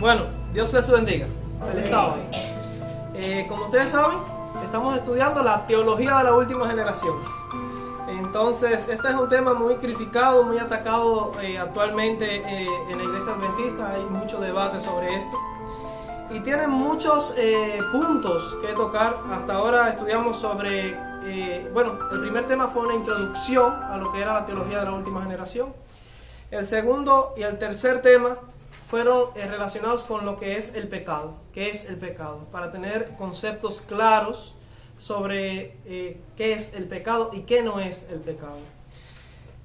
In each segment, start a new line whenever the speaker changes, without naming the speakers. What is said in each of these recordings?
Bueno, Dios les bendiga. Feliz sábado. Como ustedes saben, estamos estudiando la teología de la última generación. Entonces, este es un tema muy criticado, muy atacado actualmente en la iglesia adventista. Hay mucho debate sobre esto. Y tiene muchos puntos que tocar. Hasta ahora estudiamos sobre, el primer tema fue una introducción a lo que era la teología de la última generación. El segundo y el tercer tema fueron relacionados con lo que es el pecado. ¿Qué es el pecado? Para tener conceptos claros sobre qué es el pecado y qué no es el pecado.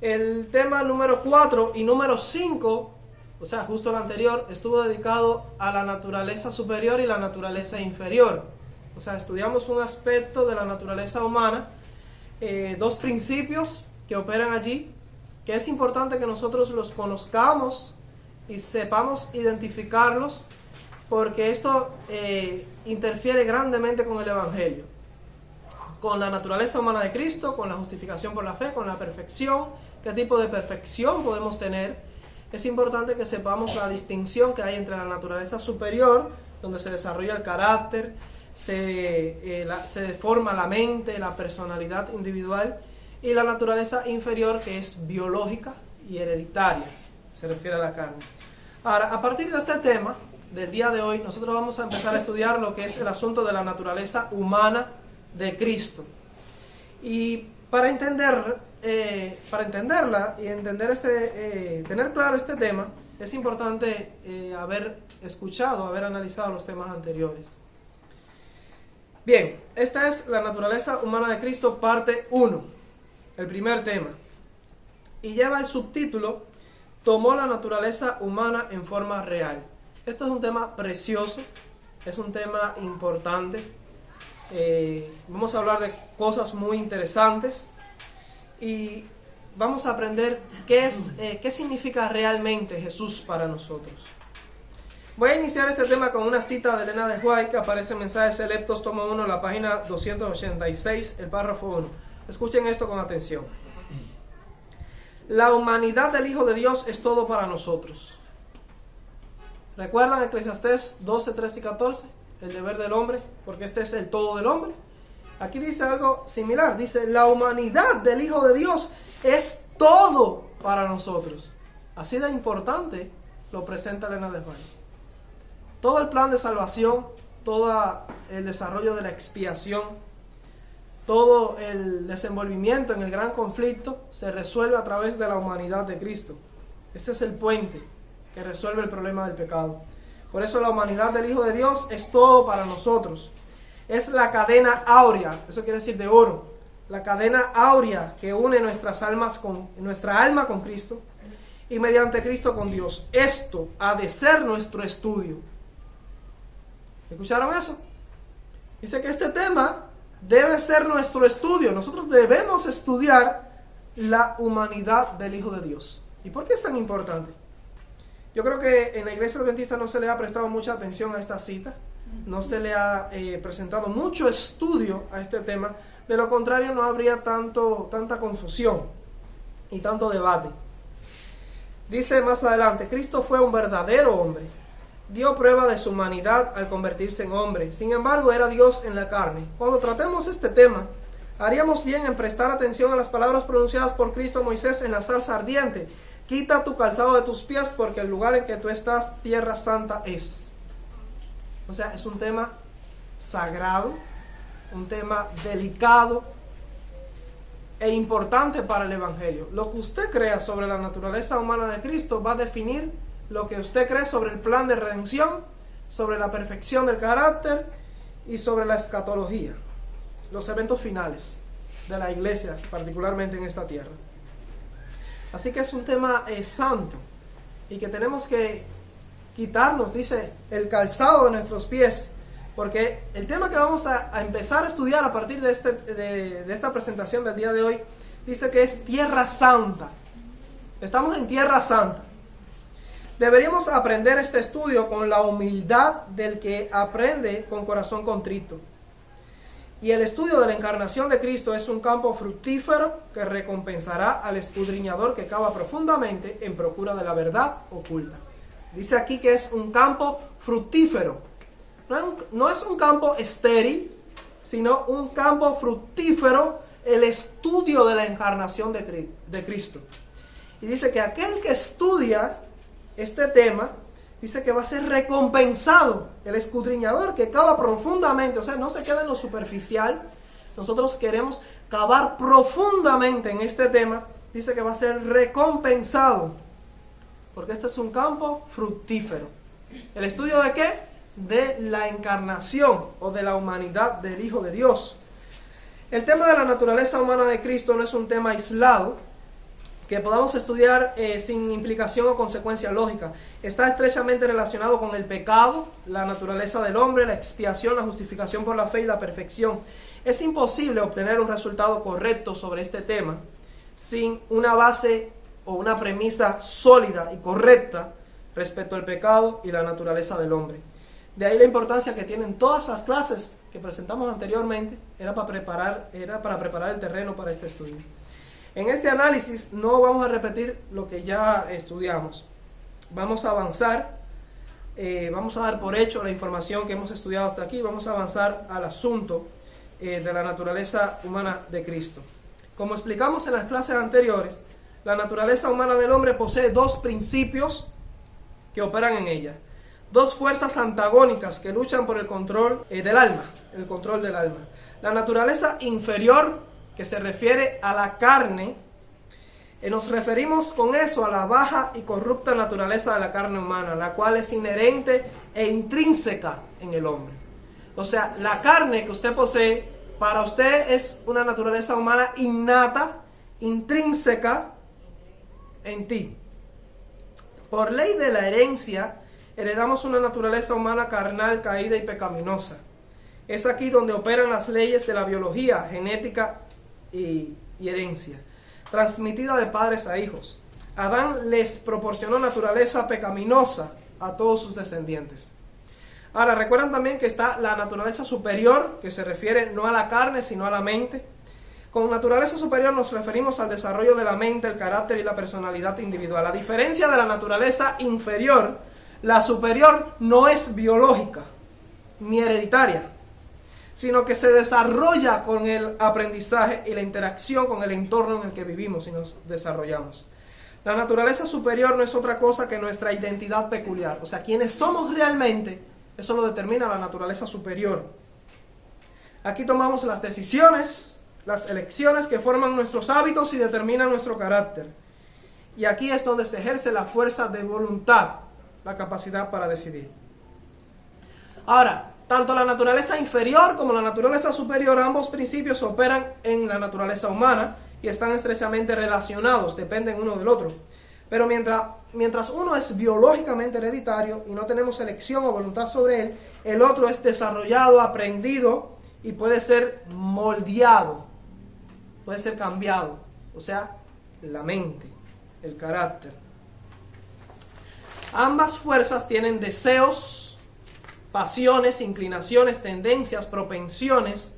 El tema número 4 y número 5, o sea, justo el anterior, estuvo dedicado a la naturaleza superior y la naturaleza inferior. O sea, estudiamos un aspecto de la naturaleza humana, dos principios que operan allí, que es importante que nosotros los conozcamos y sepamos identificarlos, porque esto interfiere grandemente con el Evangelio, con la naturaleza humana de Cristo, con la justificación por la fe, con la perfección, qué tipo de perfección podemos tener. Es importante que sepamos la distinción que hay entre la naturaleza superior, donde se desarrolla el carácter, se forma la mente, la personalidad individual, y la naturaleza inferior, que es biológica y hereditaria, se refiere a la carne. Ahora, a partir de este tema del día de hoy, nosotros vamos a empezar a estudiar lo que es el asunto de la naturaleza humana de Cristo. Y para entenderla y tener claro este tema, es importante haber analizado los temas anteriores. Bien, esta es la naturaleza humana de Cristo, parte 1, el primer tema. Y lleva el subtítulo: tomó la naturaleza humana en forma real. Esto es un tema precioso, es un tema importante. Vamos a hablar de cosas muy interesantes y vamos a aprender qué significa realmente Jesús para nosotros. Voy a iniciar este tema con una cita de Elena de White que aparece en Mensajes Selectos, tomo 1, la página 286, el párrafo 1. Escuchen esto con atención. La humanidad del Hijo de Dios es todo para nosotros. ¿Recuerdan Eclesiastés 12, 13 y 14? El deber del hombre, porque este es el todo del hombre. Aquí dice algo similar, dice: la humanidad del Hijo de Dios es todo para nosotros. Así de importante lo presenta Elena de White. Todo el plan de salvación, todo el desarrollo de la expiación, todo el desenvolvimiento en el gran conflicto se resuelve a través de la humanidad de Cristo. Ese es el puente que resuelve el problema del pecado. Por eso la humanidad del Hijo de Dios es todo para nosotros. Es la cadena áurea, eso quiere decir de oro, la cadena áurea que une nuestra alma con Cristo y mediante Cristo con Dios. Esto ha de ser nuestro estudio. ¿Escucharon eso? Dice que este tema debe ser nuestro estudio. Nosotros debemos estudiar la humanidad del Hijo de Dios. ¿Y por qué es tan importante? Yo creo que en la iglesia adventista no se le ha prestado mucha atención a esta cita, no se le ha presentado mucho estudio a este tema. De lo contrario, no habría tanta confusión y tanto debate. Dice más adelante: Cristo fue un verdadero hombre. Dio prueba de su humanidad al convertirse en hombre. Sin embargo, era Dios en la carne. Cuando tratemos este tema, haríamos bien en prestar atención a las palabras pronunciadas por Cristo a Moisés en la zarza ardiente: quita tu calzado de tus pies, porque el lugar en que tú estás, tierra santa es. O sea, es un tema sagrado, un tema delicado e importante para el Evangelio. Lo que usted crea sobre la naturaleza humana de Cristo va a definir lo que usted cree sobre el plan de redención, sobre la perfección del carácter y sobre la escatología, los eventos finales de la iglesia, particularmente en esta tierra. Así que es un tema santo y que tenemos que quitarnos, dice, el calzado de nuestros pies, porque el tema que vamos a empezar a estudiar a partir de esta presentación del día de hoy, dice que es tierra santa. Estamos en tierra santa. Deberíamos aprender este estudio con la humildad del que aprende con corazón contrito. Y el estudio de la encarnación de Cristo es un campo fructífero que recompensará al escudriñador que cava profundamente en procura de la verdad oculta. Dice aquí que es un campo fructífero. No es un campo estéril, sino un campo fructífero, el estudio de la encarnación de Cristo. Y dice que aquel que estudia este tema, dice que va a ser recompensado. El escudriñador que cava profundamente, o sea, no se queda en lo superficial. Nosotros queremos cavar profundamente en este tema. Dice que va a ser recompensado, porque este es un campo fructífero. ¿El estudio de qué? De la encarnación o de la humanidad del Hijo de Dios. El tema de la naturaleza humana de Cristo no es un tema aislado que podamos estudiar sin implicación o consecuencia lógica. Está estrechamente relacionado con el pecado, la naturaleza del hombre, la expiación, la justificación por la fe y la perfección. Es imposible obtener un resultado correcto sobre este tema sin una base o una premisa sólida y correcta respecto al pecado y la naturaleza del hombre. De ahí la importancia que tienen todas las clases que presentamos anteriormente, era para preparar el terreno para este estudio. En este análisis no vamos a repetir lo que ya estudiamos. Vamos a avanzar, vamos a dar por hecho la información que hemos estudiado hasta aquí, vamos a avanzar al asunto de la naturaleza humana de Cristo. Como explicamos en las clases anteriores, la naturaleza humana del hombre posee dos principios que operan en ella. Dos fuerzas antagónicas que luchan por el control del alma, el control del alma. La naturaleza inferior, que se refiere a la carne, nos referimos con eso a la baja y corrupta naturaleza de la carne humana, la cual es inherente e intrínseca en el hombre. O sea, la carne que usted posee, para usted es una naturaleza humana innata, intrínseca en ti. Por ley de la herencia, heredamos una naturaleza humana carnal, caída y pecaminosa. Es aquí donde operan las leyes de la biología, genética y herencia, transmitida de padres a hijos. Adán les proporcionó naturaleza pecaminosa a todos sus descendientes. Ahora, recuerdan también que está la naturaleza superior, que se refiere no a la carne, sino a la mente. Con naturaleza superior nos referimos al desarrollo de la mente, el carácter y la personalidad individual. A diferencia de la naturaleza inferior, la superior no es biológica ni hereditaria, sino que se desarrolla con el aprendizaje y la interacción con el entorno en el que vivimos y nos desarrollamos. La naturaleza superior no es otra cosa que nuestra identidad peculiar. O sea, quienes somos realmente, eso lo determina la naturaleza superior. Aquí tomamos las decisiones, las elecciones que forman nuestros hábitos y determinan nuestro carácter. Y aquí es donde se ejerce la fuerza de voluntad, la capacidad para decidir. Ahora, tanto la naturaleza inferior como la naturaleza superior, ambos principios operan en la naturaleza humana y están estrechamente relacionados, dependen uno del otro. Pero mientras uno es biológicamente hereditario y no tenemos elección o voluntad sobre él, el otro es desarrollado, aprendido y puede ser moldeado, puede ser cambiado. O sea, la mente, el carácter. Ambas fuerzas tienen deseos, pasiones, inclinaciones, tendencias, propensiones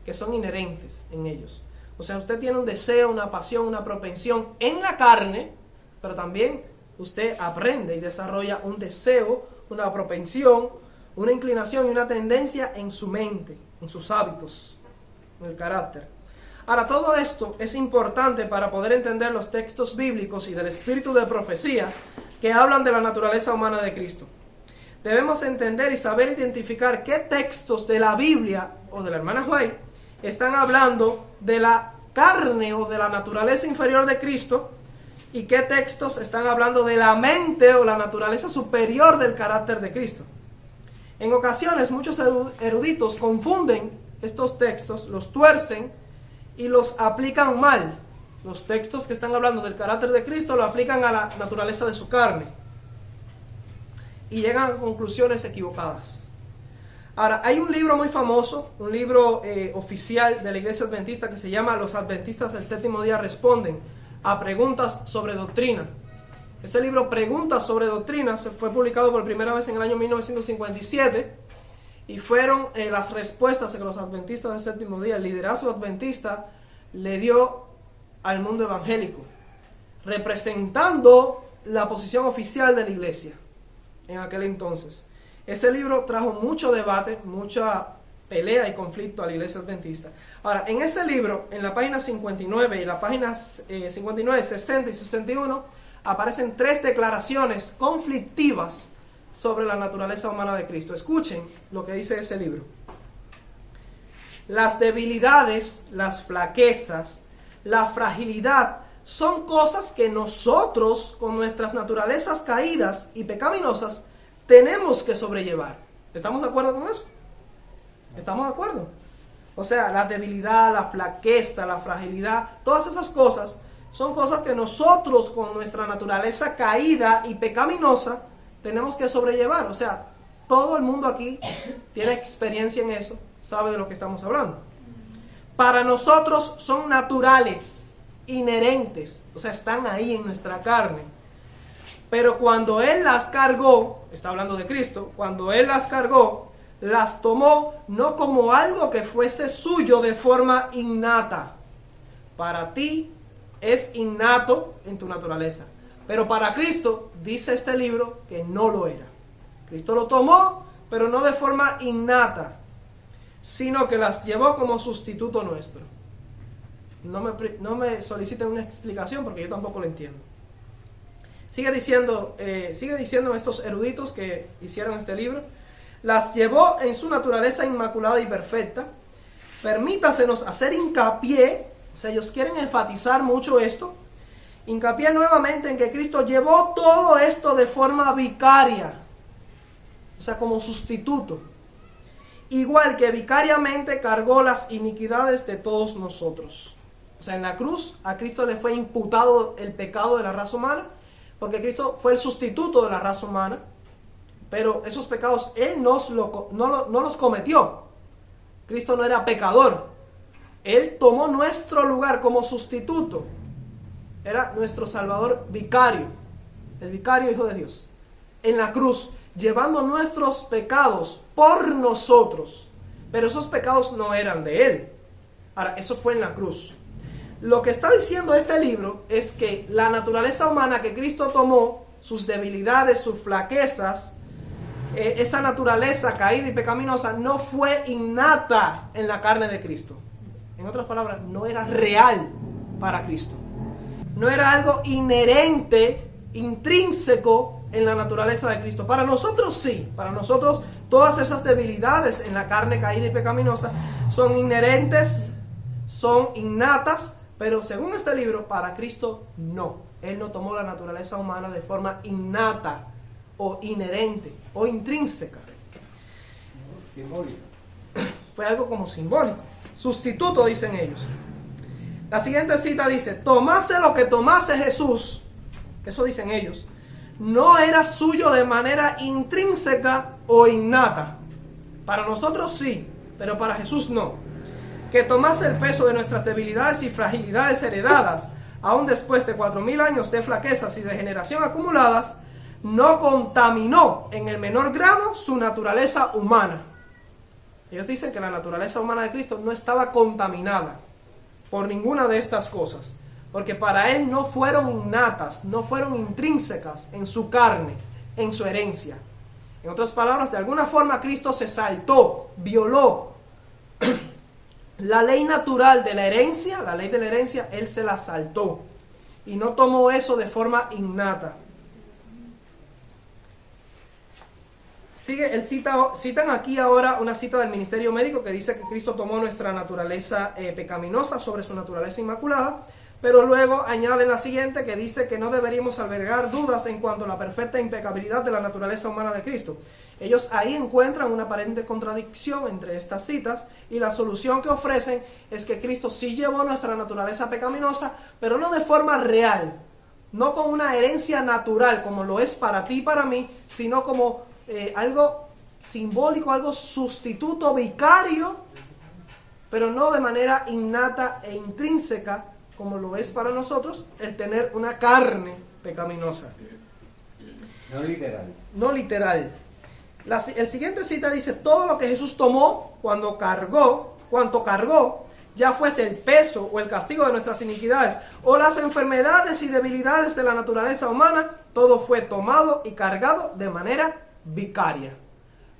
que son inherentes en ellos. O sea, usted tiene un deseo, una pasión, una propensión en la carne, pero también usted aprende y desarrolla un deseo, una propensión, una inclinación y una tendencia en su mente, en sus hábitos, en el carácter. Ahora, todo esto es importante para poder entender los textos bíblicos y del espíritu de profecía que hablan de la naturaleza humana de Cristo. Debemos entender y saber identificar qué textos de la Biblia o de la hermana White están hablando de la carne o de la naturaleza inferior de Cristo y qué textos están hablando de la mente o la naturaleza superior del carácter de Cristo. En ocasiones muchos eruditos confunden estos textos, los tuercen y los aplican mal. Los textos que están hablando del carácter de Cristo lo aplican a la naturaleza de su carne y llegan a conclusiones equivocadas. Ahora, hay un libro muy famoso, un libro oficial de la Iglesia Adventista que se llama Los Adventistas del Séptimo Día Responden a Preguntas sobre Doctrina. Ese libro, Preguntas sobre Doctrina, se fue publicado por primera vez en el año 1957 y fueron las respuestas que los adventistas del Séptimo Día, el liderazgo adventista, le dio al mundo evangélico, representando la posición oficial de la iglesia. en aquel entonces. Ese libro trajo mucho debate, mucha pelea y conflicto a la iglesia adventista. Ahora, en ese libro, en la página 59 y la página 59, 60 y 61, aparecen 3 declaraciones conflictivas sobre la naturaleza humana de Cristo. Escuchen lo que dice ese libro. Las debilidades, las flaquezas, la fragilidad son cosas que nosotros, con nuestras naturalezas caídas y pecaminosas, tenemos que sobrellevar. ¿Estamos de acuerdo con eso? ¿Estamos de acuerdo? O sea, la debilidad, la flaqueza, la fragilidad, todas esas cosas son cosas que nosotros, con nuestra naturaleza caída y pecaminosa, tenemos que sobrellevar. O sea, todo el mundo aquí tiene experiencia en eso, sabe de lo que estamos hablando. Para nosotros son naturales, inherentes, o sea, están ahí en nuestra carne. Pero cuando Él las cargó, está hablando de Cristo, cuando Él las cargó, las tomó no como algo que fuese suyo de forma innata. Para ti es innato en tu naturaleza, pero para Cristo, dice este libro, que no lo era. Cristo lo tomó, pero no de forma innata, sino que las llevó como sustituto nuestro. No me soliciten una explicación porque yo tampoco lo entiendo. Sigue diciendo estos eruditos que hicieron este libro: las llevó en su naturaleza inmaculada y perfecta. Permítasenos hacer hincapié, o sea, ellos quieren enfatizar mucho esto, hincapié nuevamente en que Cristo llevó todo esto de forma vicaria, o sea, como sustituto. Igual que vicariamente cargó las iniquidades de todos nosotros. O sea, en la cruz a Cristo le fue imputado el pecado de la raza humana, porque Cristo fue el sustituto de la raza humana, pero esos pecados Él no los cometió. Cristo no era pecador. Él tomó nuestro lugar como sustituto. Era nuestro Salvador vicario, el vicario Hijo de Dios, en la cruz, llevando nuestros pecados por nosotros. Pero esos pecados no eran de Él. Ahora, eso fue en la cruz. Lo que está diciendo este libro es que la naturaleza humana que Cristo tomó, sus debilidades, sus flaquezas, esa naturaleza caída y pecaminosa no fue innata en la carne de Cristo. En otras palabras, no era real para Cristo. No era algo inherente, intrínseco en la naturaleza de Cristo. Para nosotros sí, para nosotros todas esas debilidades en la carne caída y pecaminosa son inherentes, son innatas, pero según este libro, para Cristo no. Él no tomó la naturaleza humana de forma innata o inherente o intrínseca.
Simbólico.
Fue algo como simbólico. Sustituto, dicen ellos. La siguiente cita dice: tomase lo que tomase Jesús, eso dicen ellos, no era suyo de manera intrínseca o innata. Para nosotros sí, pero para Jesús no. Que tomase el peso de nuestras debilidades y fragilidades heredadas, aún después de 4000 años de flaquezas y degeneración acumuladas, no contaminó en el menor grado su naturaleza humana. Ellos dicen que la naturaleza humana de Cristo no estaba contaminada por ninguna de estas cosas, porque para Él no fueron innatas, no fueron intrínsecas en su carne, en su herencia. En otras palabras, de alguna forma Cristo se saltó, violó la ley natural de la herencia, la ley de la herencia, Él se la saltó y no tomó eso de forma innata. Citan aquí ahora una cita del ministerio médico que dice que Cristo tomó nuestra naturaleza pecaminosa sobre su naturaleza inmaculada, pero luego añaden la siguiente que dice que no deberíamos albergar dudas en cuanto a la perfecta impecabilidad de la naturaleza humana de Cristo. Ellos ahí encuentran una aparente contradicción entre estas citas y la solución que ofrecen es que Cristo sí llevó nuestra naturaleza pecaminosa, pero no de forma real, no con una herencia natural como lo es para ti y para mí, sino como algo simbólico, algo sustituto vicario, pero no de manera innata e intrínseca como lo es para nosotros el tener una carne pecaminosa.
No literal.
No literal. El siguiente cita dice: todo lo que Jesús tomó cuanto cargó, ya fuese el peso o el castigo de nuestras iniquidades, o las enfermedades y debilidades de la naturaleza humana, todo fue tomado y cargado de manera vicaria.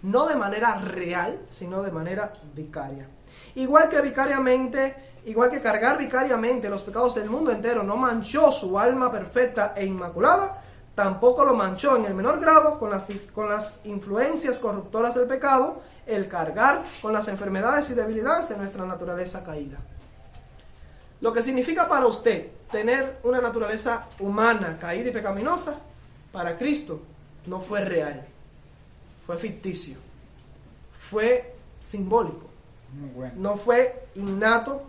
No de manera real, sino de manera vicaria. Igual que cargar vicariamente los pecados del mundo entero no manchó su alma perfecta e inmaculada, tampoco lo manchó en el menor grado con las influencias corruptoras del pecado, el cargar con las enfermedades y debilidades de nuestra naturaleza caída. Lo que significa para usted tener una naturaleza humana caída y pecaminosa, para Cristo no fue real, fue ficticio, fue simbólico, no fue innato,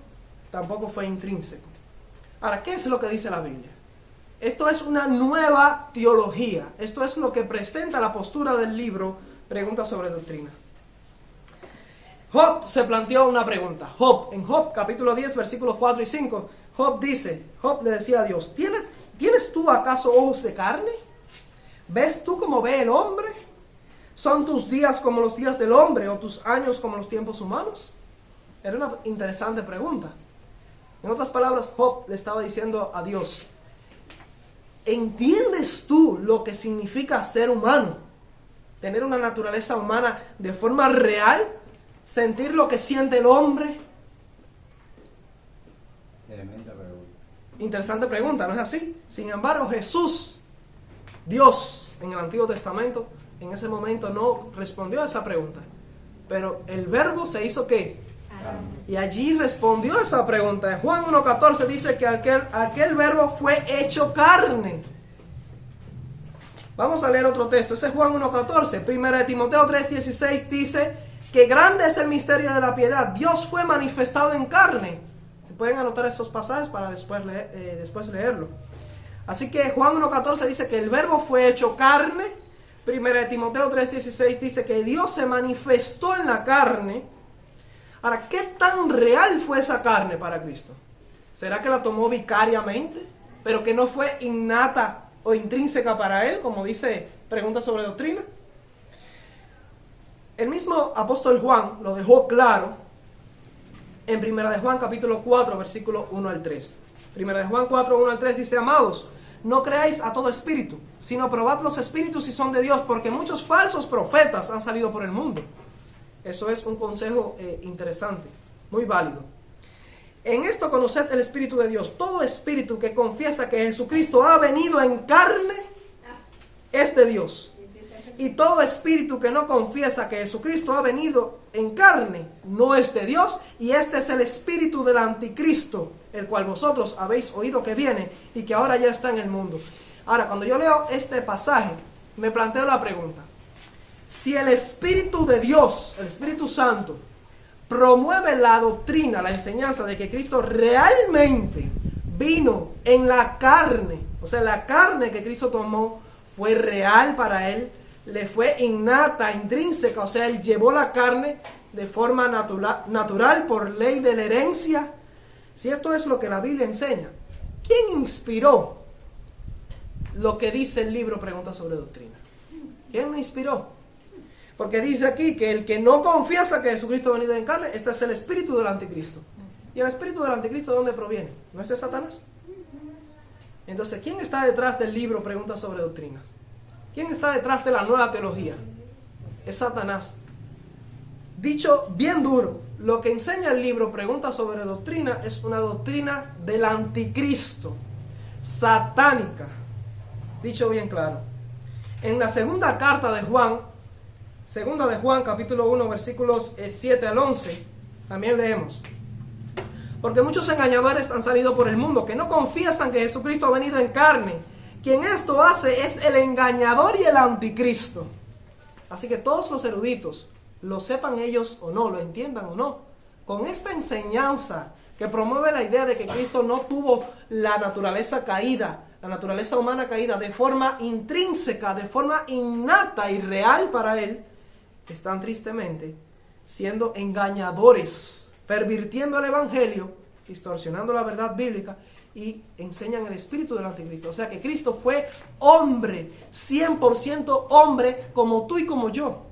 tampoco fue intrínseco. Ahora, ¿qué es lo que dice la Biblia? Esto es una nueva teología. Esto es lo que presenta la postura del libro Preguntas sobre Doctrina. Job se planteó una pregunta. En Job capítulo 10 versículos 4 y 5, Job le decía a Dios: ¿Tienes tú acaso ojos de carne? ¿Ves tú como ve el hombre? ¿Son tus días como los días del hombre o tus años como los tiempos humanos? Era una interesante pregunta. En otras palabras, Job le estaba diciendo a Dios: ¿entiendes tú lo que significa ser humano? Tener una naturaleza humana de forma real, sentir lo que siente el hombre.
Tremenda pregunta.
Interesante pregunta, ¿no es así? Sin embargo, Jesús, Dios en el Antiguo Testamento, en ese momento no respondió a esa pregunta. Pero el verbo se hizo ¿qué? Y allí respondió a esa pregunta. En Juan 1.14 dice que aquel verbo fue hecho carne. Vamos a leer otro texto. Ese es Juan 1.14. Primera de Timoteo 3.16 dice que grande es el misterio de la piedad. Dios fue manifestado en carne. Se pueden anotar estos pasajes para después leerlo. Así que Juan 1.14 dice que el verbo fue hecho carne. Primera de Timoteo 3.16 dice que Dios se manifestó en la carne. Ahora, ¿qué tan real fue esa carne para Cristo? ¿Será que la tomó vicariamente, pero que no fue innata o intrínseca para Él, como dice Preguntas sobre Doctrina? El mismo apóstol Juan lo dejó claro en Primera de Juan capítulo 4, versículo 1 al 3. Primera de Juan 4, 1 al 3 dice: amados, no creáis a todo espíritu, sino probad los espíritus si son de Dios, porque muchos falsos profetas han salido por el mundo. Eso es un consejo interesante, muy válido. En esto conoced el Espíritu de Dios. Todo espíritu que confiesa que Jesucristo ha venido en carne es de Dios. Y todo espíritu que no confiesa que Jesucristo ha venido en carne no es de Dios. Y este es el espíritu del anticristo, el cual vosotros habéis oído que viene y que ahora ya está en el mundo. Ahora, cuando yo leo este pasaje, me planteo la pregunta: si el Espíritu de Dios, el Espíritu Santo, promueve la doctrina, la enseñanza de que Cristo realmente vino en la carne, o sea, la carne que Cristo tomó fue real para Él, le fue innata, intrínseca, o sea, Él llevó la carne de forma natural por ley de la herencia. Si esto es lo que la Biblia enseña, ¿quién inspiró lo que dice el libro Preguntas sobre Doctrina? ¿Quién lo inspiró? Porque dice aquí que el que no confiesa que Jesucristo ha venido en carne, este es el espíritu del anticristo. ¿Y el espíritu del anticristo de dónde proviene? ¿No es de Satanás? Entonces, ¿quién está detrás del libro Preguntas sobre Doctrinas? ¿Quién está detrás de la nueva teología? Es Satanás. Dicho bien duro, lo que enseña el libro Preguntas sobre Doctrina es una doctrina del anticristo, satánica. Dicho bien claro. En la segunda carta de Juan, segunda de Juan, capítulo 1, versículos 7 al 11, también leemos: porque muchos engañadores han salido por el mundo, que no confiesan que Jesucristo ha venido en carne. Quien esto hace es el engañador y el anticristo. Así que todos los eruditos, lo sepan ellos o no, lo entiendan o no, con esta enseñanza que promueve la idea de que Cristo no tuvo la naturaleza caída, la naturaleza humana caída de forma intrínseca, de forma innata y real para Él, están tristemente siendo engañadores, pervirtiendo el evangelio, distorsionando la verdad bíblica y enseñan el espíritu del anticristo. O sea que Cristo fue hombre, 100% hombre como tú y como yo.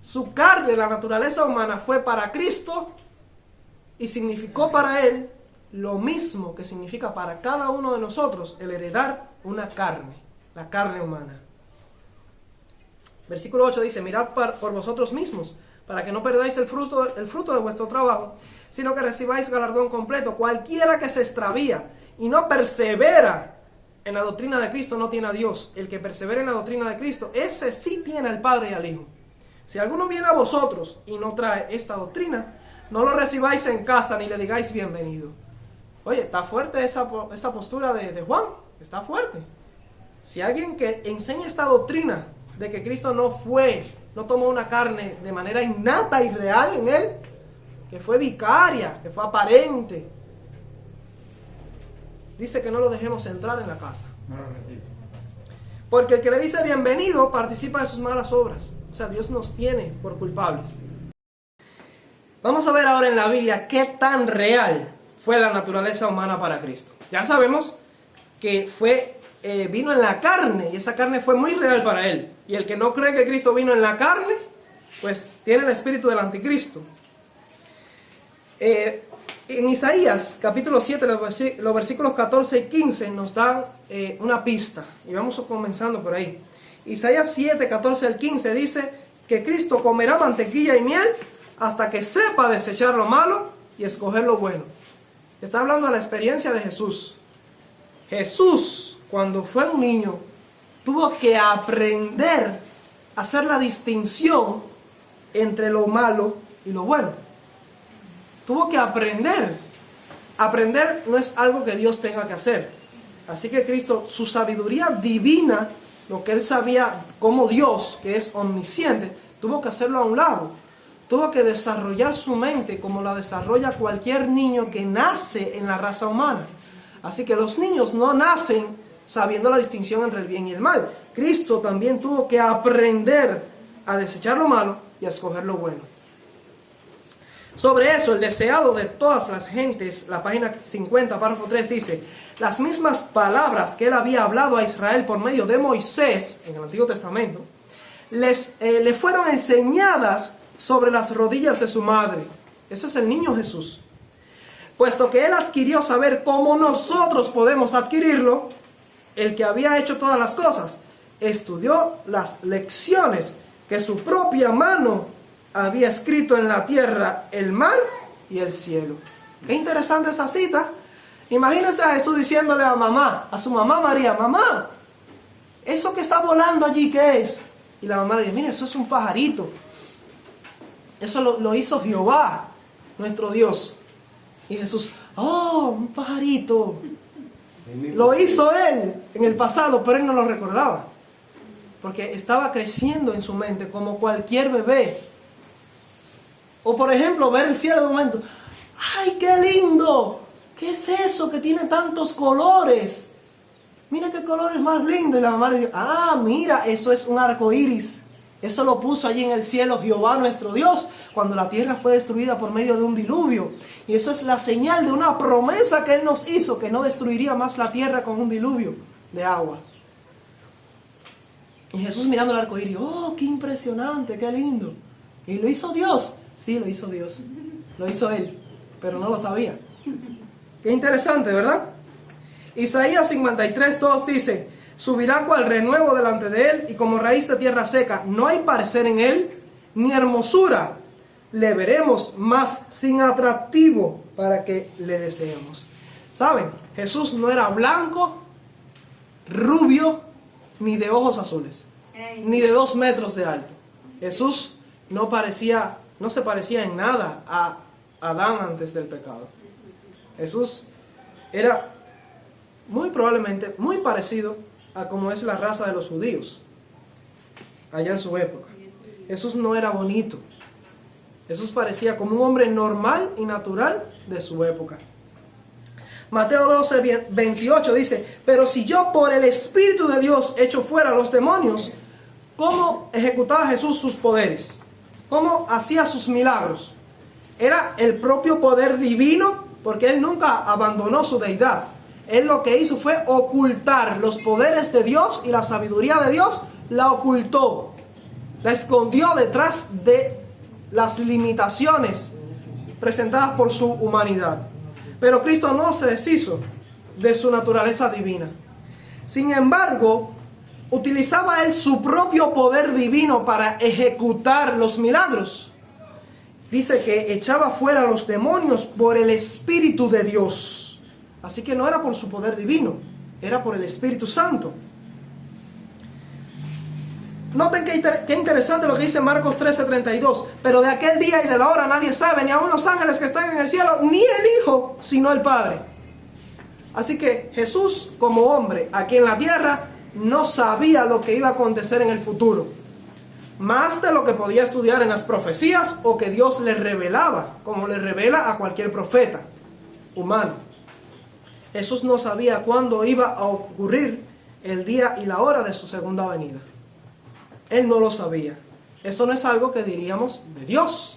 Su carne, la naturaleza humana, fue para Cristo y significó para él lo mismo que significa para cada uno de nosotros el heredar una carne, la carne humana. Versículo 8 dice: mirad por vosotros mismos, para que no perdáis el fruto de vuestro trabajo, sino que recibáis galardón completo. Cualquiera que se extravía y no persevera en la doctrina de Cristo no tiene a Dios. El que persevera en la doctrina de Cristo, ese sí tiene al Padre y al Hijo. Si alguno viene a vosotros y no trae esta doctrina, no lo recibáis en casa ni le digáis bienvenido. Oye, está fuerte esa postura de Juan, está fuerte. Si alguien que enseña esta doctrina de que Cristo no tomó una carne de manera innata y real en él, que fue vicaria, que fue aparente, dice que no lo dejemos entrar en la casa. Porque el que le dice bienvenido participa de sus malas obras. O sea, Dios nos tiene por culpables. Vamos a ver ahora en la Biblia qué tan real fue la naturaleza humana para Cristo. Ya sabemos que vino en la carne, y esa carne fue muy real para él. Y el que no cree que Cristo vino en la carne, pues tiene el espíritu del anticristo. En Isaías capítulo 7, los versículos 14 y 15 nos dan una pista, y vamos comenzando por ahí. Isaías 7, 14 al 15 dice que Cristo comerá mantequilla y miel hasta que sepa desechar lo malo y escoger lo bueno. Está hablando de la experiencia de Jesús. Jesús, cuando fue un niño, tuvo que aprender a hacer la distinción entre lo malo y lo bueno. Tuvo que aprender. Aprender no es algo que Dios tenga que hacer. Así que Cristo, su sabiduría divina, lo que él sabía como Dios, que es omnisciente, tuvo que hacerlo a un lado. Tuvo que desarrollar su mente como la desarrolla cualquier niño que nace en la raza humana. Así que los niños no nacen sabiendo la distinción entre el bien y el mal. Cristo también tuvo que aprender a desechar lo malo y a escoger lo bueno. Sobre eso, el deseado de todas las gentes, la página 50, párrafo 3, dice: las mismas palabras que él había hablado a Israel por medio de Moisés, en el Antiguo Testamento, le fueron enseñadas sobre las rodillas de su madre. Ese es el niño Jesús. Puesto que él adquirió saber cómo nosotros podemos adquirirlo, el que había hecho todas las cosas, estudió las lecciones que su propia mano había escrito en la tierra, el mar y el cielo. Qué interesante esa cita. Imagínense a Jesús diciéndole a su mamá María: mamá, ¿eso que está volando allí qué es? Y la mamá le dice: mira, eso es un pajarito. Eso lo hizo Jehová, nuestro Dios. Y Jesús: oh, un pajarito. Lo hizo él en el pasado, pero él no lo recordaba. Porque estaba creciendo en su mente como cualquier bebé. O por ejemplo, ver el cielo de un momento. ¡Ay, qué lindo! ¿Qué es eso que tiene tantos colores? Mira qué colores más lindos. Y la mamá le dijo: ah, mira, eso es un arco iris. Eso lo puso allí en el cielo Jehová nuestro Dios, cuando la tierra fue destruida por medio de un diluvio. Y eso es la señal de una promesa que Él nos hizo, que no destruiría más la tierra con un diluvio de aguas. Y Jesús mirando el arco iris: oh, qué impresionante, qué lindo. ¿Y lo hizo Dios? Sí, lo hizo Dios. Lo hizo Él, pero no lo sabía. Qué interesante, ¿verdad? Isaías 53, 2 dice: subirá cual renuevo delante de él, y como raíz de tierra seca. No hay parecer en él, ni hermosura. Le veremos, mas sin atractivo, para que le deseemos. ¿Saben? Jesús no era blanco, rubio, ni de ojos azules, ni de 2 metros de alto. Jesús no se parecía en nada a Adán antes del pecado. Jesús era muy probablemente muy parecido a como es la raza de los judíos allá en su época. Jesús no era bonito. Jesús parecía como un hombre normal y natural de su época. Mateo 12, 28 dice: pero si yo por el Espíritu de Dios echo fuera a los demonios, ¿cómo ejecutaba Jesús sus poderes? ¿Cómo hacía sus milagros? Era el propio poder divino, porque Él nunca abandonó su deidad. Él lo que hizo fue ocultar los poderes de Dios, y la sabiduría de Dios la ocultó. La escondió detrás de las limitaciones presentadas por su humanidad. Pero Cristo no se deshizo de su naturaleza divina. Sin embargo, utilizaba él su propio poder divino para ejecutar los milagros. Dice que echaba fuera a los demonios por el Espíritu de Dios. Así que no era por su poder divino, era por el Espíritu Santo. Noten qué interesante lo que dice Marcos 13:32. Pero de aquel día y de la hora nadie sabe, ni aun los ángeles que están en el cielo, ni el Hijo, sino el Padre. Así que Jesús, como hombre aquí en la tierra, no sabía lo que iba a acontecer en el futuro. Más de lo que podía estudiar en las profecías o que Dios le revelaba, como le revela a cualquier profeta humano. Jesús no sabía cuándo iba a ocurrir el día y la hora de su segunda venida. Él no lo sabía. Esto no es algo que diríamos de Dios.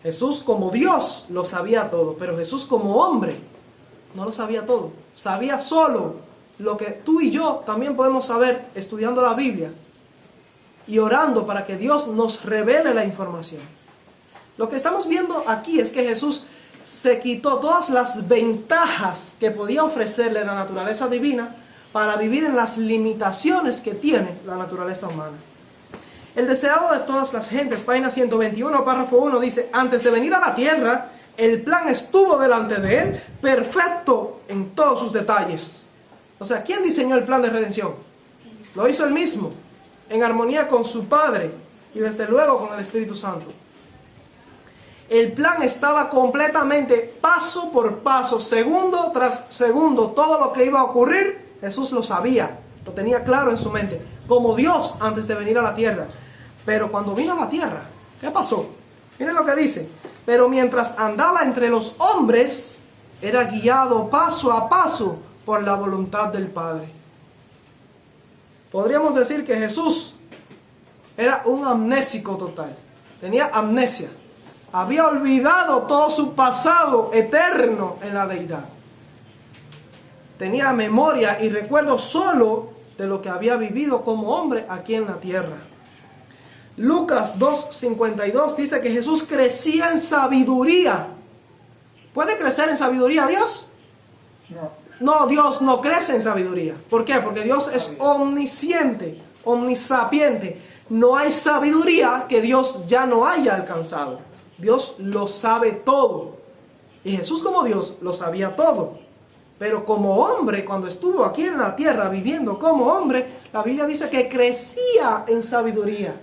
Jesús como Dios lo sabía todo, pero Jesús como hombre no lo sabía todo. Sabía solo lo que tú y yo también podemos saber estudiando la Biblia y orando para que Dios nos revele la información. Lo que estamos viendo aquí es que Jesús se quitó todas las ventajas que podía ofrecerle la naturaleza divina para vivir en las limitaciones que tiene la naturaleza humana. El deseado de todas las gentes, página 121, párrafo 1, dice: antes de venir a la tierra, el plan estuvo delante de él, perfecto en todos sus detalles. O sea, ¿quién diseñó el plan de redención? Lo hizo él mismo, en armonía con su Padre y desde luego con el Espíritu Santo. El plan estaba completamente, paso por paso, segundo tras segundo, todo lo que iba a ocurrir. Jesús lo sabía, lo tenía claro en su mente, como Dios antes de venir a la tierra. Pero cuando vino a la tierra, ¿qué pasó? Miren lo que dice: pero mientras andaba entre los hombres, era guiado paso a paso por la voluntad del Padre. Podríamos decir que Jesús era un amnésico total, tenía amnesia, había olvidado todo su pasado eterno en la deidad. Tenía memoria y recuerdo solo de lo que había vivido como hombre aquí en la tierra. Lucas 2:52 dice que Jesús crecía en sabiduría. ¿Puede crecer en sabiduría Dios? No, Dios no crece en sabiduría. ¿Por qué? Porque Dios es omnisciente, omnisapiente. No hay sabiduría que Dios ya no haya alcanzado. Dios lo sabe todo. Y Jesús como Dios lo sabía todo. Pero como hombre, cuando estuvo aquí en la tierra viviendo como hombre, la Biblia dice que crecía en sabiduría.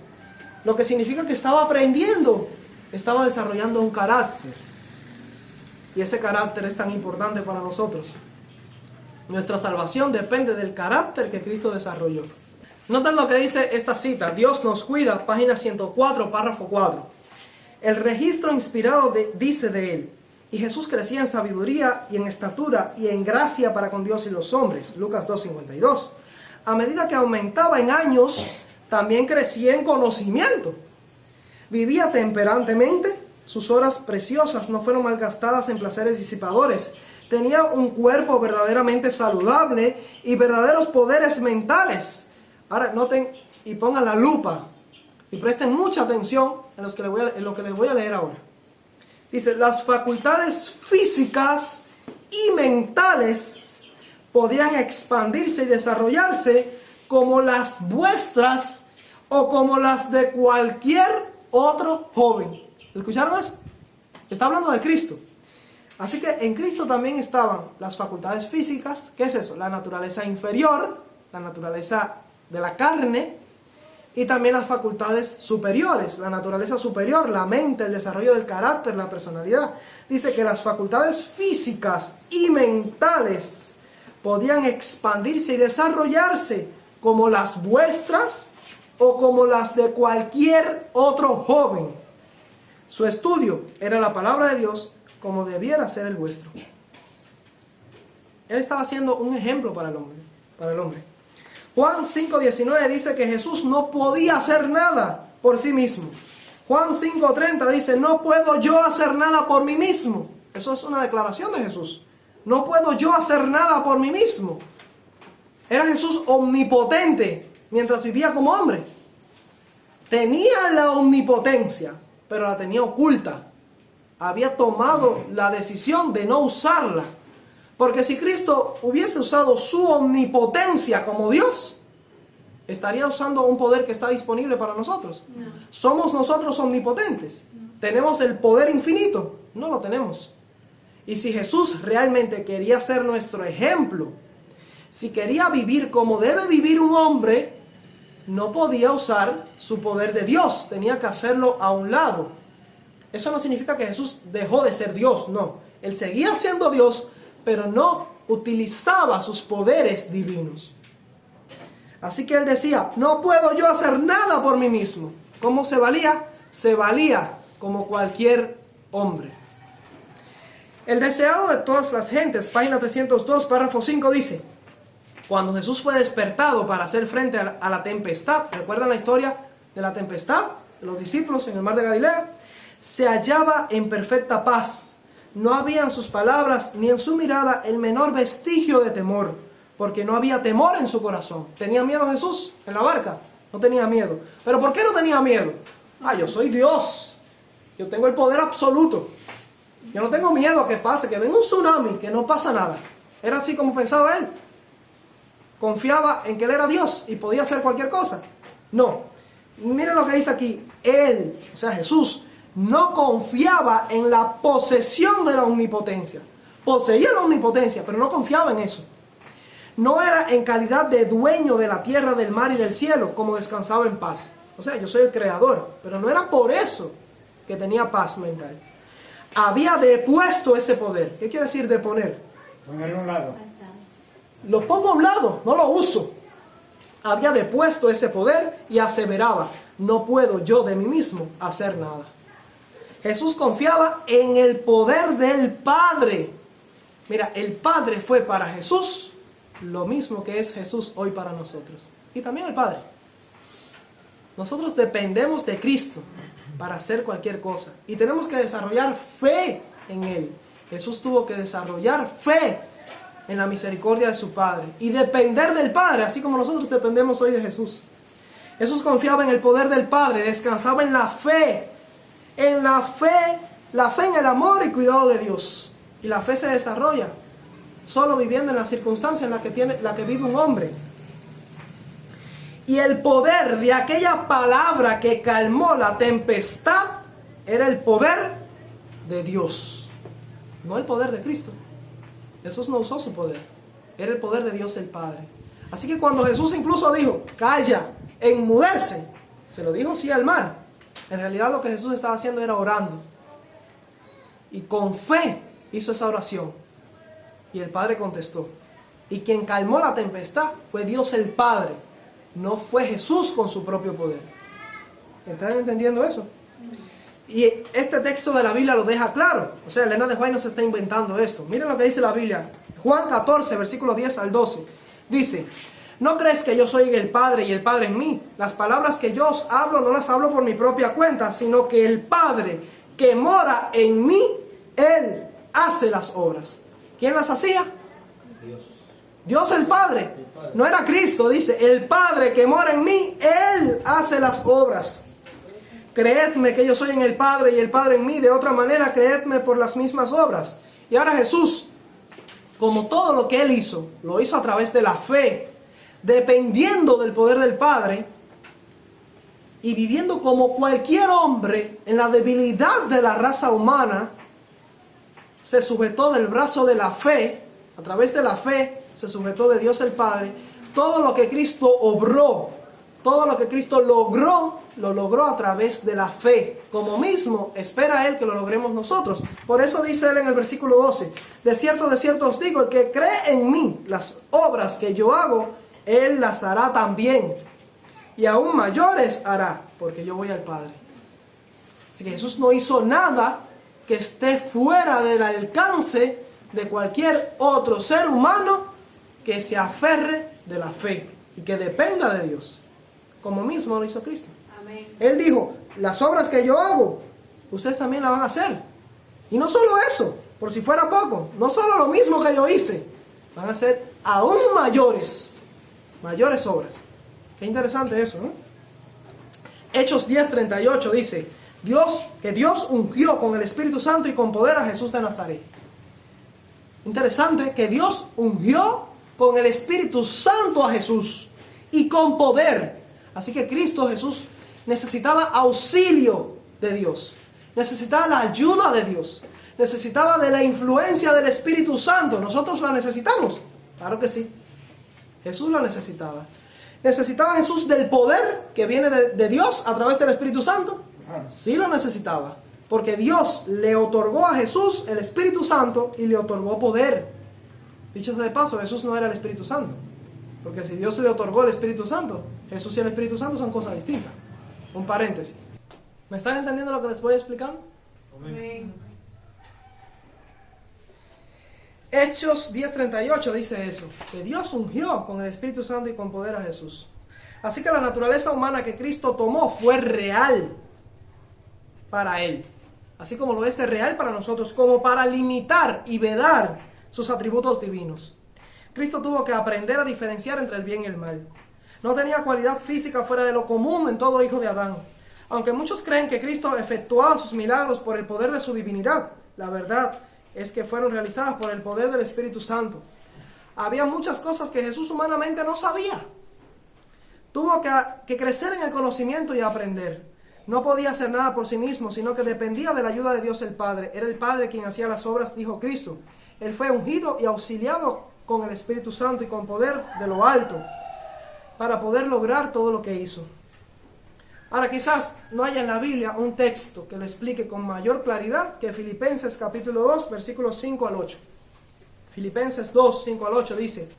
Lo que significa que estaba aprendiendo, estaba desarrollando un carácter. Y ese carácter es tan importante para nosotros. Nuestra salvación depende del carácter que Cristo desarrolló. Noten lo que dice esta cita: Dios nos cuida, página 104, párrafo 4. El registro inspirado dice de él: y Jesús crecía en sabiduría y en estatura y en gracia para con Dios y los hombres. Lucas 2:52. A medida que aumentaba en años, también crecía en conocimiento. Vivía temperantemente, sus horas preciosas no fueron malgastadas en placeres disipadores. Tenía un cuerpo verdaderamente saludable y verdaderos poderes mentales. Ahora noten y pongan la lupa y presten mucha atención en lo que les voy a leer ahora. Dice: las facultades físicas y mentales podían expandirse y desarrollarse como las vuestras o como las de cualquier otro joven. ¿Escucharon eso? Está hablando de Cristo. Así que en Cristo también estaban las facultades físicas. ¿Qué es eso? La naturaleza inferior, la naturaleza de la carne, y también las facultades superiores, la naturaleza superior, la mente, el desarrollo del carácter, la personalidad. Dice que las facultades físicas y mentales podían expandirse y desarrollarse como las vuestras o como las de cualquier otro joven. Su estudio era la palabra de Dios, como debiera ser el vuestro. Él estaba siendo un ejemplo para el hombre. Juan 5:19 dice que Jesús no podía hacer nada por sí mismo. Juan 5:30 dice: no puedo yo hacer nada por mí mismo. Eso es una declaración de Jesús. No puedo yo hacer nada por mí mismo. Era Jesús omnipotente mientras vivía como hombre. Tenía la omnipotencia, pero la tenía oculta. había tomado la decisión de no usarla. Porque si Cristo hubiese usado su omnipotencia como Dios, estaría usando un poder que está disponible para nosotros.
No.
¿Somos nosotros omnipotentes? ¿Tenemos el poder infinito? No lo tenemos. Y si Jesús realmente quería ser nuestro ejemplo, si quería vivir como debe vivir un hombre, no podía usar su poder de Dios, tenía que hacerlo a un lado. Eso no significa que Jesús dejó de ser Dios, no. Él seguía siendo Dios, pero no utilizaba sus poderes divinos. Así que él decía, no puedo yo hacer nada por mí mismo. ¿Cómo se valía? Se valía como cualquier hombre. El deseado de todas las gentes, página 302, párrafo 5 dice, cuando Jesús fue despertado para hacer frente a la tempestad, ¿recuerdan la historia de la tempestad de los discípulos en el mar de Galilea? Se hallaba en perfecta paz. No había en sus palabras ni en su mirada el menor vestigio de temor, porque no había temor en su corazón. ¿Tenía miedo Jesús en la barca? No tenía miedo. ¿Pero por qué no tenía miedo? Yo soy Dios. Yo tengo el poder absoluto. Yo no tengo miedo a que pase, que venga un tsunami, que no pasa nada. Era así como pensaba él. Confiaba en que él era Dios y podía hacer cualquier cosa. No. Miren lo que dice aquí. Él, o sea Jesús, no confiaba en la posesión de la omnipotencia. Poseía la omnipotencia, pero no confiaba en eso. No era en calidad de dueño de la tierra, del mar y del cielo, como descansaba en paz. O sea, yo soy el creador, pero no era por eso que tenía paz mental. Había depuesto ese poder. ¿Qué quiere decir deponer?
Ponerlo a un lado.
Lo pongo a un lado, no lo uso. Había depuesto ese poder y aseveraba, no puedo yo de mí mismo hacer nada. Jesús confiaba en el poder del Padre. Mira, el Padre fue para Jesús lo mismo que es Jesús hoy para nosotros. Y también el Padre. Nosotros dependemos de Cristo para hacer cualquier cosa. Y tenemos que desarrollar fe en Él. Jesús tuvo que desarrollar fe en la misericordia de su Padre. Y depender del Padre, así como nosotros dependemos hoy de Jesús. Jesús confiaba en el poder del Padre, descansaba en la fe. En la fe en el amor y cuidado de Dios. Y la fe se desarrolla solo viviendo en la circunstancia en la que vive un hombre. Y el poder de aquella palabra que calmó la tempestad era el poder de Dios, no el poder de Cristo. Jesús no usó su poder, era el poder de Dios el Padre. Así que cuando Jesús incluso dijo, calla, enmudece, se lo dijo sí al mar. En realidad lo que Jesús estaba haciendo era orando. Y con fe hizo esa oración. Y el Padre contestó. Y quien calmó la tempestad fue Dios el Padre. No fue Jesús con su propio poder. ¿Están entendiendo eso? Y este texto de la Biblia lo deja claro. O sea, Elena de White no se está inventando esto. Miren lo que dice la Biblia. Juan 14, versículo 10 al 12. Dice, ¿no crees que yo soy el Padre y el Padre en mí? Las palabras que yo os hablo no las hablo por mi propia cuenta, sino que el Padre que mora en mí, Él hace las obras. ¿Quién las hacía? Dios el Padre. No era Cristo, dice, el Padre que mora en mí, Él hace las obras. Creedme que yo soy en el Padre y el Padre en mí, de otra manera creedme por las mismas obras. Y ahora Jesús, como todo lo que Él hizo, lo hizo a través de la fe, dependiendo del poder del Padre y viviendo como cualquier hombre en la debilidad de la raza humana, se sujetó del brazo de la fe, a través de la fe, se sujetó de Dios el Padre. Todo lo que Cristo obró, todo lo que Cristo logró, lo logró a través de la fe. Como mismo espera Él que lo logremos nosotros. Por eso dice Él en el versículo 12, de cierto os digo, el que cree en mí, las obras que yo hago, Él las hará también. Y aún mayores hará, porque yo voy al Padre. Así que Jesús no hizo nada que esté fuera del alcance de cualquier otro ser humano que se aferre de la fe y que dependa de Dios, como mismo lo hizo Cristo.
Amén.
Él dijo, las obras que yo hago, ustedes también las van a hacer. Y no solo eso, por si fuera poco, no solo lo mismo que yo hice, van a ser aún mayores obras. Qué interesante eso, ¿no? Hechos 10:38 dice, que Dios ungió con el Espíritu Santo y con poder a Jesús de Nazaret. Interesante que Dios ungió con el Espíritu Santo a Jesús y con poder. Así que Cristo Jesús necesitaba auxilio de Dios, necesitaba la ayuda de Dios, necesitaba de la influencia del Espíritu Santo. ¿Nosotros la necesitamos? Claro que sí. Jesús la necesitaba. ¿Necesitaba Jesús del poder que viene de Dios a través del Espíritu Santo? Sí lo necesitaba, porque Dios le otorgó a Jesús el Espíritu Santo y le otorgó poder. Dicho sea de paso, Jesús no era el Espíritu Santo, porque si Dios le otorgó el Espíritu Santo, Jesús y el Espíritu Santo son cosas distintas. Un paréntesis. ¿Me están entendiendo lo que les voy explicando?
Amén.
Hechos 10:38 dice eso, que Dios ungió con el Espíritu Santo y con poder a Jesús. Así que la naturaleza humana que Cristo tomó fue real para Él, así como lo es real para nosotros, como para limitar y vedar sus atributos divinos. Cristo tuvo que aprender a diferenciar entre el bien y el mal. No tenía cualidad física fuera de lo común en todo hijo de Adán. Aunque muchos creen que Cristo efectuaba sus milagros por el poder de su divinidad, la verdad es que fueron realizadas por el poder del Espíritu Santo. Había muchas cosas que Jesús humanamente no sabía. Tuvo que crecer en el conocimiento y aprender. No podía hacer nada por sí mismo, sino que dependía de la ayuda de Dios el Padre. Era el Padre quien hacía las obras, dijo Cristo. Él fue ungido y auxiliado con el Espíritu Santo y con poder de lo alto para poder lograr todo lo que hizo. Ahora, quizás no haya en la Biblia un texto que lo explique con mayor claridad que Filipenses capítulo 2, versículos 5 al 8. Filipenses 2, 5 al 8 dice: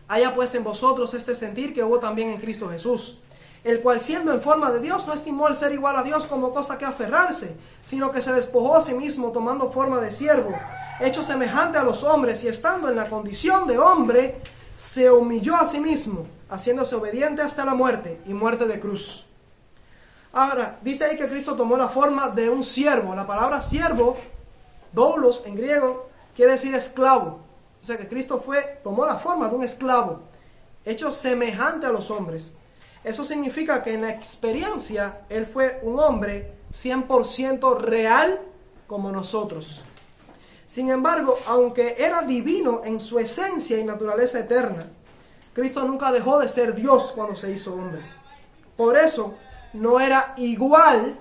haya pues en vosotros este sentir que hubo también en Cristo Jesús, el cual siendo en forma de Dios no estimó el ser igual a Dios como cosa que aferrarse, sino que se despojó a sí mismo tomando forma de siervo, hecho semejante a los hombres, y estando en la condición de hombre, se humilló a sí mismo, haciéndose obediente hasta la muerte y muerte de cruz. Ahora, dice ahí que Cristo tomó la forma de un siervo. La palabra siervo, doulos en griego, quiere decir esclavo. O sea que Cristo tomó la forma de un esclavo, hecho semejante a los hombres. Eso significa que en la experiencia, Él fue un hombre 100% real como nosotros. Sin embargo, aunque era divino en su esencia y naturaleza eterna, Cristo nunca dejó de ser Dios cuando se hizo hombre. Por eso, no era igual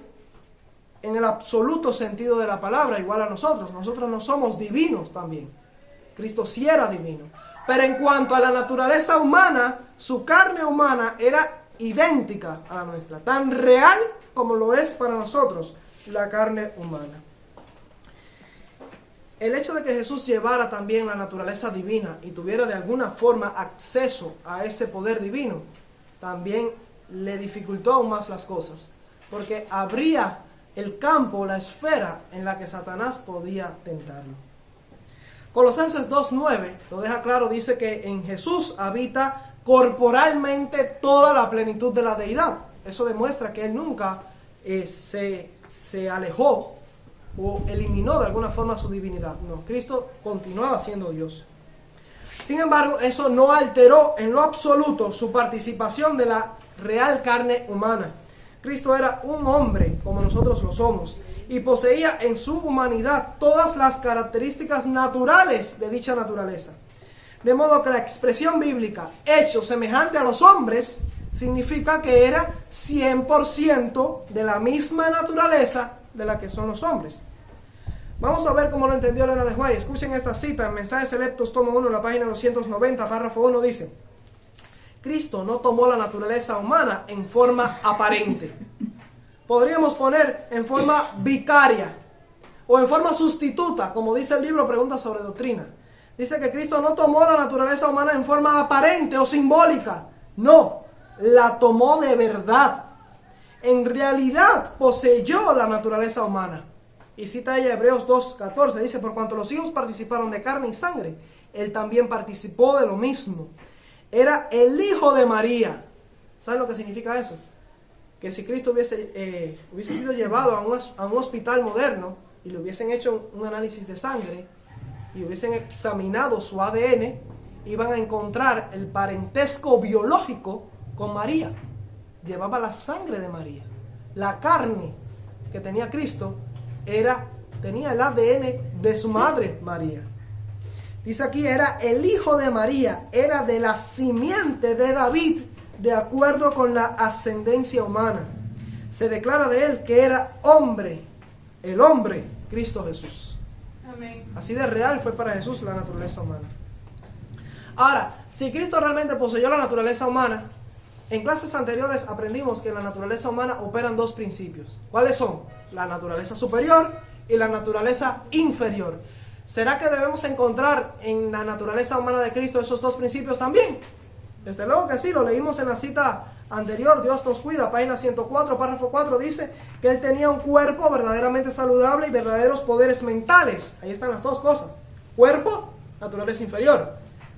en el absoluto sentido de la palabra, igual a nosotros. Nosotros no somos divinos también. Cristo sí era divino. Pero en cuanto a la naturaleza humana, su carne humana era idéntica a la nuestra. Tan real como lo es para nosotros la carne humana. El hecho de que Jesús llevara también la naturaleza divina y tuviera de alguna forma acceso a ese poder divino, también le dificultó aún más las cosas, porque abría el campo, la esfera en la que Satanás podía tentarlo. Colosenses 2:9 lo deja claro, dice que en Jesús habita corporalmente toda la plenitud de la deidad. Eso demuestra que Él nunca se alejó o eliminó de alguna forma su divinidad. No, Cristo continuaba siendo Dios. Sin embargo, eso no alteró en lo absoluto su participación de la real carne humana. Cristo era un hombre como nosotros lo somos y poseía en su humanidad todas las características naturales de dicha naturaleza. De modo que la expresión bíblica, hecho semejante a los hombres, significa que era 100% de la misma naturaleza de la que son los hombres. Vamos a ver cómo lo entendió Elena de White. Escuchen esta cita en Mensajes Selectos, tomo 1, la página 290, párrafo 1, dice: Cristo no tomó la naturaleza humana en forma aparente. Podríamos poner en forma vicaria o en forma sustituta, como dice el libro Preguntas sobre Doctrina. Dice que Cristo no tomó la naturaleza humana en forma aparente o simbólica. No, la tomó de verdad. En realidad poseyó la naturaleza humana. Y cita ella Hebreos 2:14, dice: por cuanto los hijos participaron de carne y sangre, Él también participó de lo mismo. Era el hijo de María. ¿Saben lo que significa eso? Que si Cristo hubiese sido llevado a un hospital moderno y le hubiesen hecho un análisis de sangre y hubiesen examinado su ADN, iban a encontrar el parentesco biológico con María. Llevaba la sangre de María, la carne que tenía Cristo tenía el ADN de su madre María. Dice aquí, era el hijo de María, era de la simiente de David, de acuerdo con la ascendencia humana. Se declara de él que era hombre, el hombre, Cristo Jesús.
Amén.
Así de real fue para Jesús la naturaleza humana. Ahora, si Cristo realmente poseyó la naturaleza humana, en clases anteriores aprendimos que en la naturaleza humana operan dos principios. ¿Cuáles son? La naturaleza superior y la naturaleza inferior. ¿Será que debemos encontrar en la naturaleza humana de Cristo esos dos principios también? Desde luego que sí, lo leímos en la cita anterior, Dios nos cuida, página 104, párrafo 4, dice que Él tenía un cuerpo verdaderamente saludable y verdaderos poderes mentales. Ahí están las dos cosas. Cuerpo, naturaleza inferior.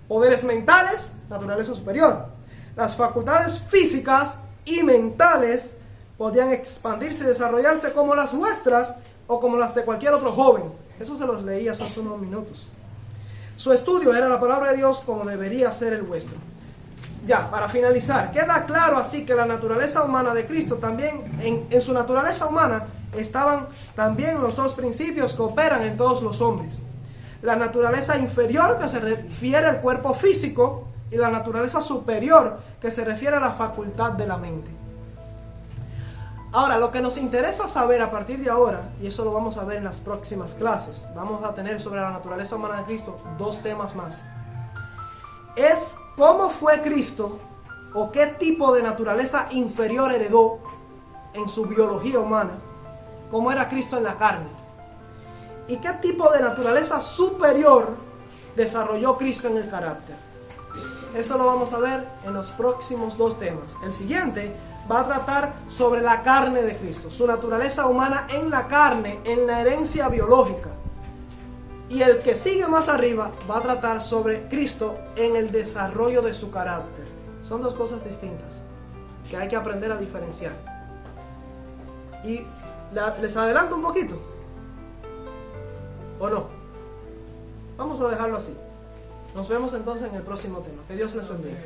Poderes mentales, naturaleza superior. Las facultades físicas y mentales podían expandirse y desarrollarse como las nuestras o como las de cualquier otro joven. Eso se los leí hace unos minutos. Su estudio era la palabra de Dios como debería ser el vuestro. Ya, para finalizar, queda claro así que la naturaleza humana de Cristo también, en su naturaleza humana, estaban también los dos principios que operan en todos los hombres. La naturaleza inferior, que se refiere al cuerpo físico, y la naturaleza superior, que se refiere a la facultad de la mente. Ahora, lo que nos interesa saber a partir de ahora, y eso lo vamos a ver en las próximas clases, vamos a tener sobre la naturaleza humana de Cristo dos temas más, es cómo fue Cristo o qué tipo de naturaleza inferior heredó en su biología humana, cómo era Cristo en la carne, y qué tipo de naturaleza superior desarrolló Cristo en el carácter. Eso lo vamos a ver en los próximos dos temas. El siguiente va a tratar sobre la carne de Cristo, su naturaleza humana en la carne, en la herencia biológica. Y el que sigue más arriba va a tratar sobre Cristo en el desarrollo de su carácter. Son dos cosas distintas que hay que aprender a diferenciar. Y les adelanto un poquito, ¿o no? Vamos a dejarlo así. Nos vemos entonces en el próximo tema. Que Dios les bendiga.